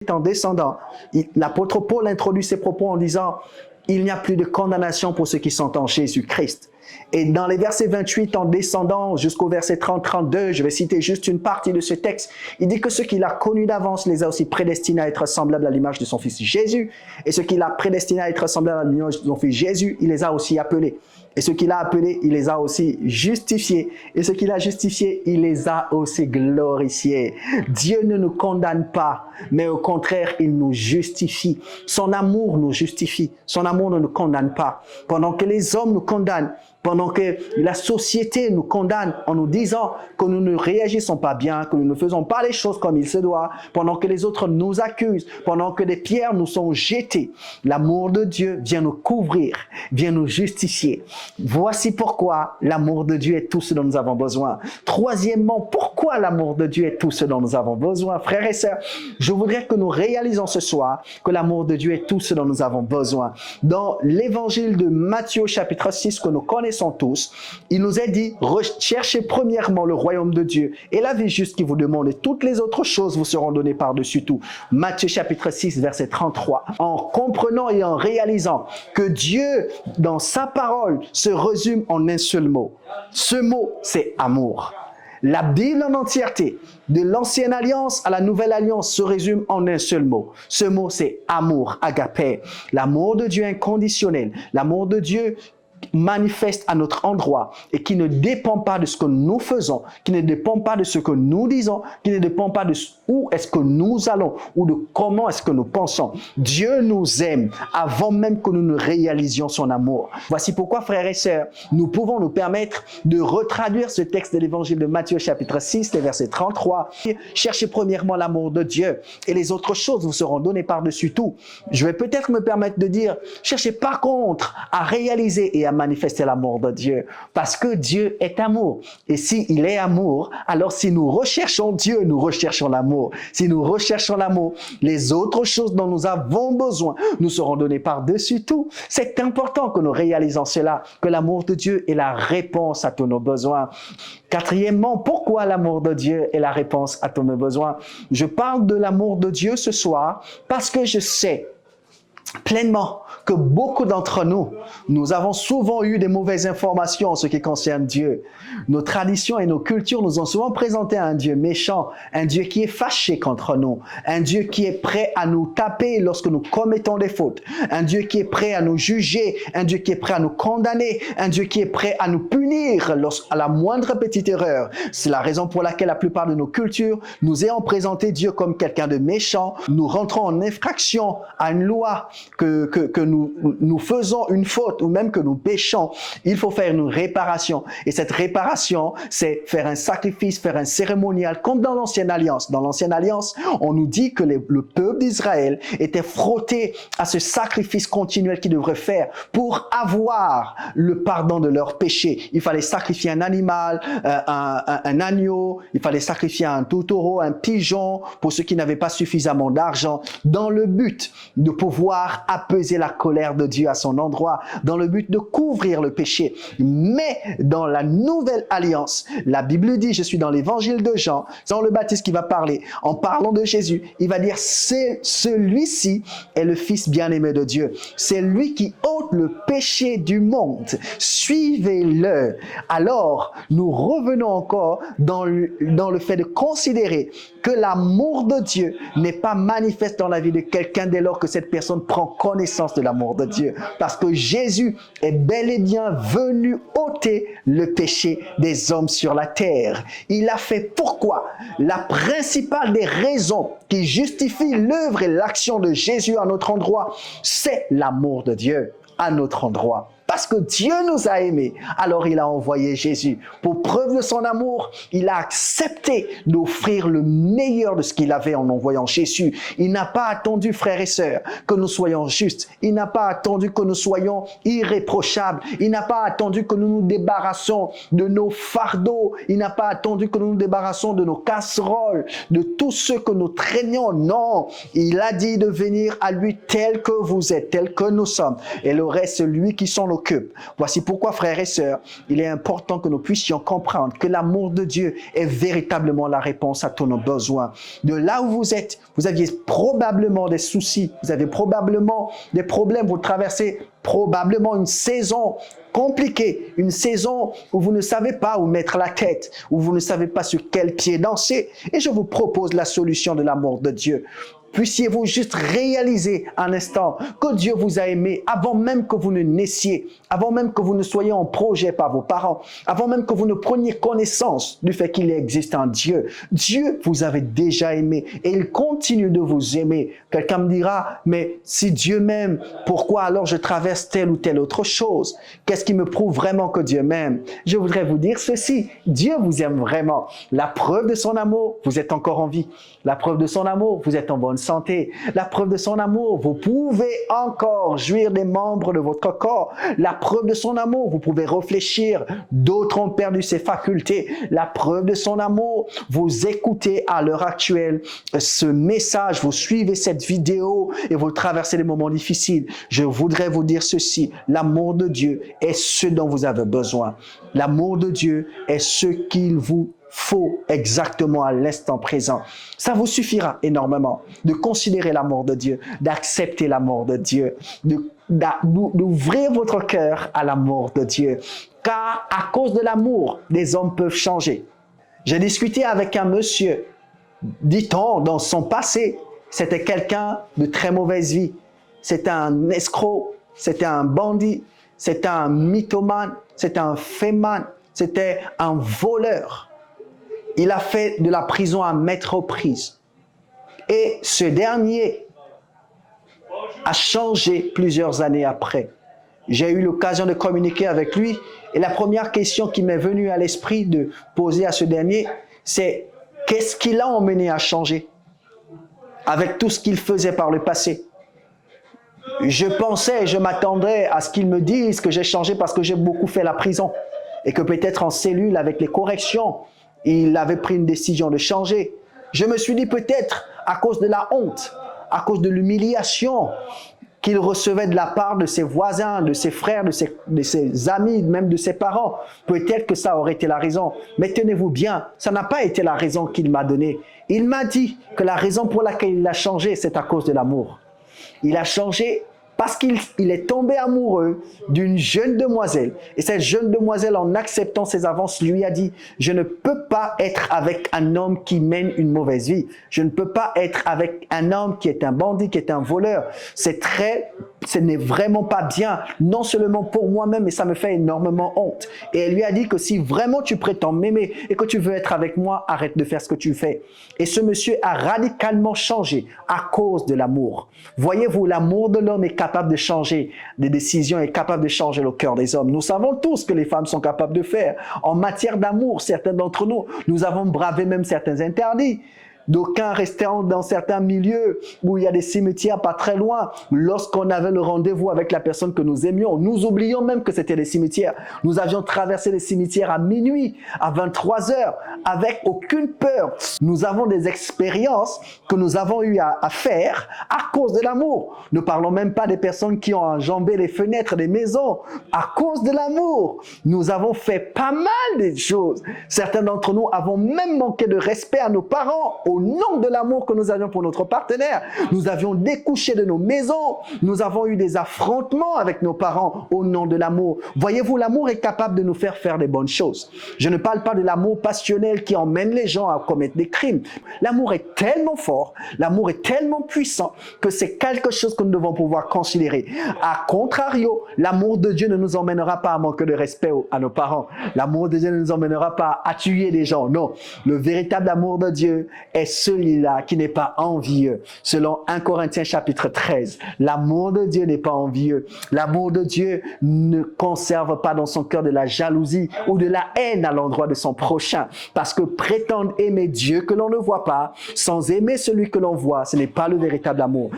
en descendant, l'apôtre Paul introduit ses propos en disant « Il n'y a plus de condamnation pour ceux qui sont en Jésus-Christ ». Et dans les versets 28, en descendant jusqu'au verset 30-32, je vais citer juste une partie de ce texte, il dit que ceux qu'il a connus d'avance les a aussi prédestinés à être semblables à l'image de son Fils Jésus. Et ceux qu'il a prédestinés à être semblables à l'image de son Fils Jésus, il les a aussi appelés. Et ceux qu'il a appelés, il les a aussi justifiés. Et ceux qu'il a justifiés, il les a aussi glorifiés. Dieu ne nous condamne pas, mais au contraire, il nous justifie. Son amour nous justifie. Son amour ne nous condamne pas. Pendant que les hommes nous condamnent, pendant que la société nous condamne en nous disant que nous ne réagissons pas bien, que nous ne faisons pas les choses comme il se doit, pendant que les autres nous accusent, pendant que des pierres nous sont jetées, l'amour de Dieu vient nous couvrir, vient nous justifier. Voici pourquoi l'amour de Dieu est tout ce dont nous avons besoin. Troisièmement, pourquoi l'amour de Dieu est tout ce dont nous avons besoin? Frères et sœurs, je voudrais que nous réalisons ce soir que l'amour de Dieu est tout ce dont nous avons besoin. Dans l'évangile de Matthieu chapitre 6 que nous connaissons tous, il nous est dit, recherchez premièrement le royaume de Dieu et la vie juste qui vous demande et toutes les autres choses vous seront données par-dessus tout. Matthieu chapitre 6 verset 33. En comprenant et en réalisant que Dieu dans sa parole se résume en un seul mot. Ce mot, c'est amour. La Bible en entièreté, de l'ancienne alliance à la nouvelle alliance, se résume en un seul mot. Ce mot, c'est amour, agapé. L'amour de Dieu inconditionnel. L'amour de Dieu manifeste à notre endroit et qui ne dépend pas de ce que nous faisons, qui ne dépend pas de ce que nous disons, qui ne dépend pas de où est-ce que nous allons ou de comment est-ce que nous pensons. Dieu nous aime avant même que nous ne réalisions son amour. Voici pourquoi, frères et sœurs, nous pouvons nous permettre de retraduire ce texte de l'évangile de Matthieu chapitre 6, les versets 33. Cherchez premièrement l'amour de Dieu et les autres choses vous seront données par-dessus tout. Je vais peut-être me permettre de dire, cherchez par contre à réaliser et à manifester l'amour de Dieu, parce que Dieu est amour. Et s'il est amour, alors si nous recherchons Dieu, nous recherchons l'amour. Si nous recherchons l'amour, les autres choses dont nous avons besoin nous seront données par-dessus tout. C'est important que nous réalisons cela, que l'amour de Dieu est la réponse à tous nos besoins. Quatrièmement, pourquoi l'amour de Dieu est la réponse à tous nos besoins? Je parle de l'amour de Dieu ce soir parce que je sais pleinement que beaucoup d'entre nous, nous avons souvent eu des mauvaises informations en ce qui concerne Dieu. Nos traditions et nos cultures nous ont souvent présenté un Dieu méchant, un Dieu qui est fâché contre nous, un Dieu qui est prêt à nous taper lorsque nous commettons des fautes, un Dieu qui est prêt à nous juger, un Dieu qui est prêt à nous condamner, un Dieu qui est prêt à nous punir à la moindre petite erreur. C'est la raison pour laquelle la plupart de nos cultures nous ayant présenté Dieu comme quelqu'un de méchant, nous rentrons en infraction à une loi que nous faisons une faute ou même que nous péchons, il faut faire une réparation. Et cette réparation, c'est faire un sacrifice, faire un cérémonial, comme dans l'Ancienne Alliance. Dans l'Ancienne Alliance, on nous dit que le peuple d'Israël était frotté à ce sacrifice continuel qu'ils devraient faire pour avoir le pardon de leurs péchés. Il fallait sacrifier un animal, un agneau, il fallait sacrifier un taureau, un pigeon, pour ceux qui n'avaient pas suffisamment d'argent, dans le but de pouvoir apaiser la colère de Dieu à son endroit, dans le but de couvrir le péché. Mais dans la nouvelle alliance, la Bible dit, je suis dans l'évangile de Jean, Jean le Baptiste qui va parler, en parlant de Jésus, il va dire, celui-ci est le Fils bien-aimé de Dieu. C'est lui qui ôte le péché du monde. Suivez-le. Alors, nous revenons encore dans le fait de considérer que l'amour de Dieu n'est pas manifeste dans la vie de quelqu'un dès lors que cette personne prend connaissance de l'amour de Dieu. Parce que Jésus est bel et bien venu ôter le péché des hommes sur la terre. Il a fait pourquoi? La principale des raisons qui justifie l'œuvre et l'action de Jésus à notre endroit, c'est l'amour de Dieu à notre endroit. Parce que Dieu nous a aimés, alors il a envoyé Jésus. Pour preuve de son amour, il a accepté d'offrir le meilleur de ce qu'il avait en envoyant Jésus. Il n'a pas attendu, frères et sœurs, que nous soyons justes. Il n'a pas attendu que nous soyons irréprochables. Il n'a pas attendu que nous nous débarrassons de nos fardeaux. Il n'a pas attendu que nous nous débarrassons de nos casseroles, de tout ce que nous traînions. Non, il a dit de venir à lui tel que vous êtes, tel que nous sommes. Et le reste, celui qui sont nos occupe. Voici pourquoi, frères et sœurs, il est important que nous puissions comprendre que l'amour de Dieu est véritablement la réponse à tous nos besoins. De là où vous êtes, vous aviez probablement des soucis, vous avez probablement des problèmes, vous traversez probablement une saison compliquée, une saison où vous ne savez pas où mettre la tête, où vous ne savez pas sur quel pied danser. Et je vous propose la solution de l'amour de Dieu. Puissiez-vous juste réaliser un instant que Dieu vous a aimé avant même que vous ne naissiez, avant même que vous ne soyez en projet par vos parents, avant même que vous ne preniez connaissance du fait qu'il existe un Dieu. Dieu vous avait déjà aimé et il continue de vous aimer. Quelqu'un me dira, mais si Dieu m'aime, pourquoi alors je traverse telle ou telle autre chose? Qu'est-ce qui me prouve vraiment que Dieu m'aime? Je voudrais vous dire ceci, Dieu vous aime vraiment. La preuve de son amour, vous êtes encore en vie. La preuve de son amour, vous êtes en bonne santé. La preuve de son amour, vous pouvez encore jouir des membres de votre corps. La preuve de son amour, vous pouvez réfléchir. D'autres ont perdu ces facultés. La preuve de son amour, vous écoutez à l'heure actuelle ce message, vous suivez cette vidéo et vous traversez des moments difficiles. Je voudrais vous dire ceci, l'amour de Dieu est ce dont vous avez besoin. L'amour de Dieu est ce qu'il vous faut exactement à l'instant présent. Ça vous suffira énormément de considérer l'amour de Dieu, d'accepter l'amour de Dieu, d'ouvrir votre cœur à l'amour de Dieu. Car à cause de l'amour, les hommes peuvent changer. J'ai discuté avec un monsieur, dit-on, dans son passé, c'était quelqu'un de très mauvaise vie. C'était un escroc, c'était un bandit, c'était un mythomane, c'était un fémane, c'était un voleur. Il a fait de la prison à mettre aux prises. Et ce dernier a changé plusieurs années après. J'ai eu l'occasion de communiquer avec lui et la première question qui m'est venue à l'esprit de poser à ce dernier, c'est qu'est-ce qui l'a emmené à changer avec tout ce qu'il faisait par le passé? Je pensais, je m'attendais à ce qu'il me dise que j'ai changé parce que j'ai beaucoup fait la prison et que peut-être en cellule avec les corrections, il avait pris une décision de changer. Je me suis dit peut-être à cause de la honte, à cause de l'humiliation qu'il recevait de la part de ses voisins, de ses frères, de ses amis, même de ses parents. Peut-être que ça aurait été la raison. Mais tenez-vous bien, ça n'a pas été la raison qu'il m'a donnée. Il m'a dit que la raison pour laquelle il a changé, c'est à cause de l'amour. Il a changé parce qu'il est tombé amoureux d'une jeune demoiselle. Et cette jeune demoiselle, en acceptant ses avances, lui a dit « Je ne peux pas être avec un homme qui mène une mauvaise vie. Je ne peux pas être avec un homme qui est un bandit, qui est un voleur. Ce n'est vraiment pas bien, non seulement pour moi-même, mais ça me fait énormément honte. » Et elle lui a dit que si vraiment tu prétends m'aimer et que tu veux être avec moi, arrête de faire ce que tu fais. Et ce monsieur a radicalement changé à cause de l'amour. Voyez-vous, l'amour de l'homme est capable de changer des décisions, est capable de changer le cœur des hommes. Nous savons tous que les femmes sont capables de faire. En matière d'amour, certains d'entre nous, nous avons bravé même certains interdits. D'aucuns restant dans certains milieux où il y a des cimetières pas très loin, lorsqu'on avait le rendez-vous avec la personne que nous aimions, nous oublions même que c'était des cimetières. Nous avions traversé les cimetières à minuit, à 23 heures, avec aucune peur. Nous avons des expériences que nous avons eu à faire à cause de l'amour. Ne parlons même pas des personnes qui ont enjambé les fenêtres des maisons à cause de l'amour. Nous avons fait pas mal de choses. Certains d'entre nous avons même manqué de respect à nos parents au nom de l'amour que nous avions pour notre partenaire. Nous avions découché de nos maisons. Nous avons eu des affrontements avec nos parents au nom de l'amour. Voyez-vous, l'amour est capable de nous faire des bonnes choses. Je ne parle pas de l'amour passionnel qui emmène les gens à commettre des crimes. L'amour est tellement fort, l'amour est tellement puissant que c'est quelque chose que nous devons pouvoir considérer. A contrario, l'amour de Dieu ne nous emmènera pas à manquer de respect à nos parents. L'amour de Dieu ne nous emmènera pas à tuer des gens. Non, le véritable amour de Dieu est celui-là qui n'est pas envieux. Selon 1 Corinthiens chapitre 13, l'amour de Dieu n'est pas envieux. L'amour de Dieu ne conserve pas dans son cœur de la jalousie ou de la haine à l'endroit de son prochain. Parce que prétendre aimer Dieu que l'on ne voit pas, sans aimer celui que l'on voit, ce n'est pas le véritable amour.